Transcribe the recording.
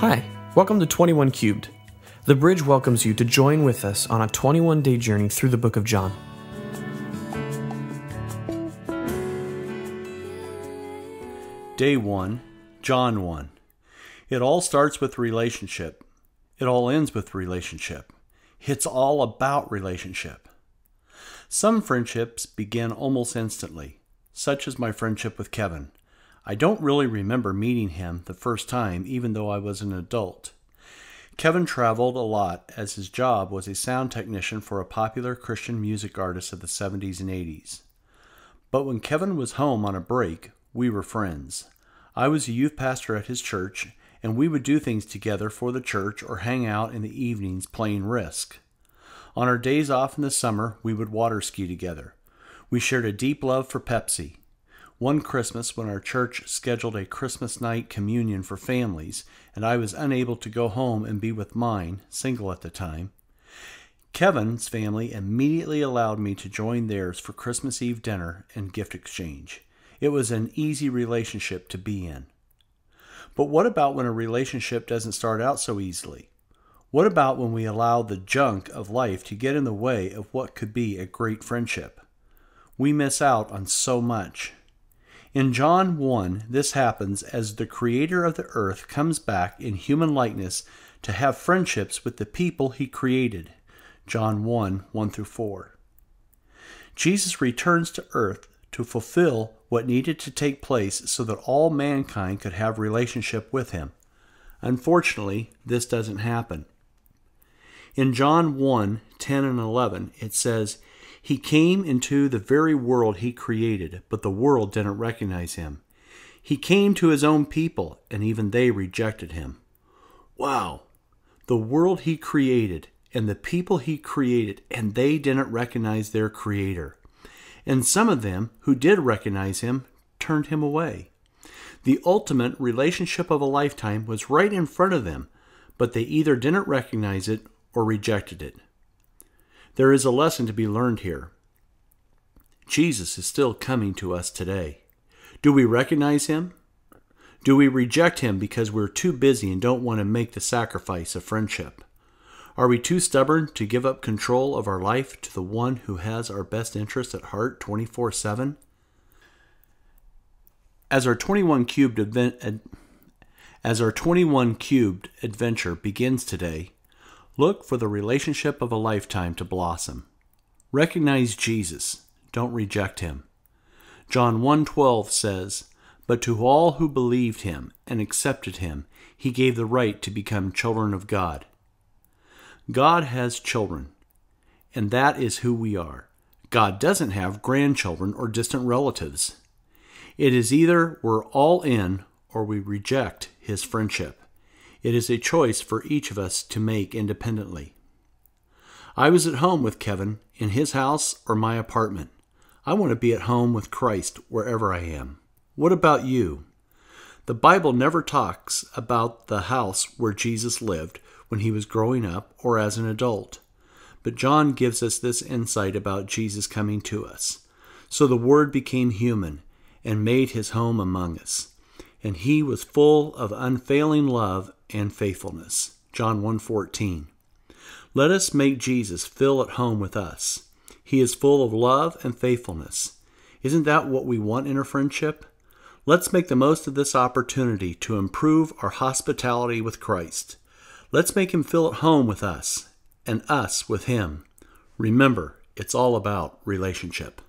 Hi, welcome to 21 Cubed. The Bridge welcomes you to join with us on a 21-day journey through the book of John. Day 1, John 1. It all starts with relationship. It all ends with relationship. It's all about relationship. Some friendships begin almost instantly, such as my friendship with Kevin. I don't really remember meeting him the first time, even though I was an adult. Kevin traveled a lot as his job was a sound technician for a popular Christian music artist of the 70s and 80s. But when Kevin was home on a break, we were friends. I was a youth pastor at his church, and we would do things together for the church or hang out in the evenings playing Risk. On our days off in the summer, we would water ski together. We shared a deep love for Pepsi. One Christmas, when our church scheduled a Christmas night communion for families, and I was unable to go home and be with mine, single at the time, Kevin's family immediately allowed me to join theirs for Christmas Eve dinner and gift exchange. It was an easy relationship to be in. But what about when a relationship doesn't start out so easily? What about when we allow the junk of life to get in the way of what could be a great friendship? We miss out on so much. In John 1, this happens as the Creator of the earth comes back in human likeness to have friendships with the people He created. John 1, 1-4. Jesus returns to earth to fulfill what needed to take place so that all mankind could have relationship with Him. Unfortunately, this doesn't happen. In John 1, 10 and 11, it says, He came into the very world He created, but the world didn't recognize Him. He came to His own people, and even they rejected Him. Wow! The world He created, and the people He created, and they didn't recognize their Creator. And some of them, who did recognize Him, turned Him away. The ultimate relationship of a lifetime was right in front of them, but they either didn't recognize it or rejected it. There is a lesson to be learned here. Jesus is still coming to us today. Do we recognize Him? Do we reject Him because we're too busy and don't want to make the sacrifice of friendship? Are we too stubborn to give up control of our life to the one who has our best interest at heart 24/7? As our 21 Cubed adventure begins today, look for the relationship of a lifetime to blossom. Recognize Jesus. Don't reject Him. John 1:12 says, But to all who believed Him and accepted Him, He gave the right to become children of God. God has children, and that is who we are. God doesn't have grandchildren or distant relatives. It is either we're all in or we reject His friendship. It is a choice for each of us to make independently. I was at home with Kevin in his house or my apartment. I want to be at home with Christ wherever I am. What about you? The Bible never talks about the house where Jesus lived when He was growing up or as an adult. But John gives us this insight about Jesus coming to us. So the Word became human and made His home among us. And He was full of unfailing love and faithfulness. John 1:14. Let us make Jesus feel at home with us. He is full of love and faithfulness. Isn't that what we want in a friendship? Let's make the most of this opportunity to improve our hospitality with Christ. Let's make Him feel at home with us, and us with Him. Remember, it's all about relationship.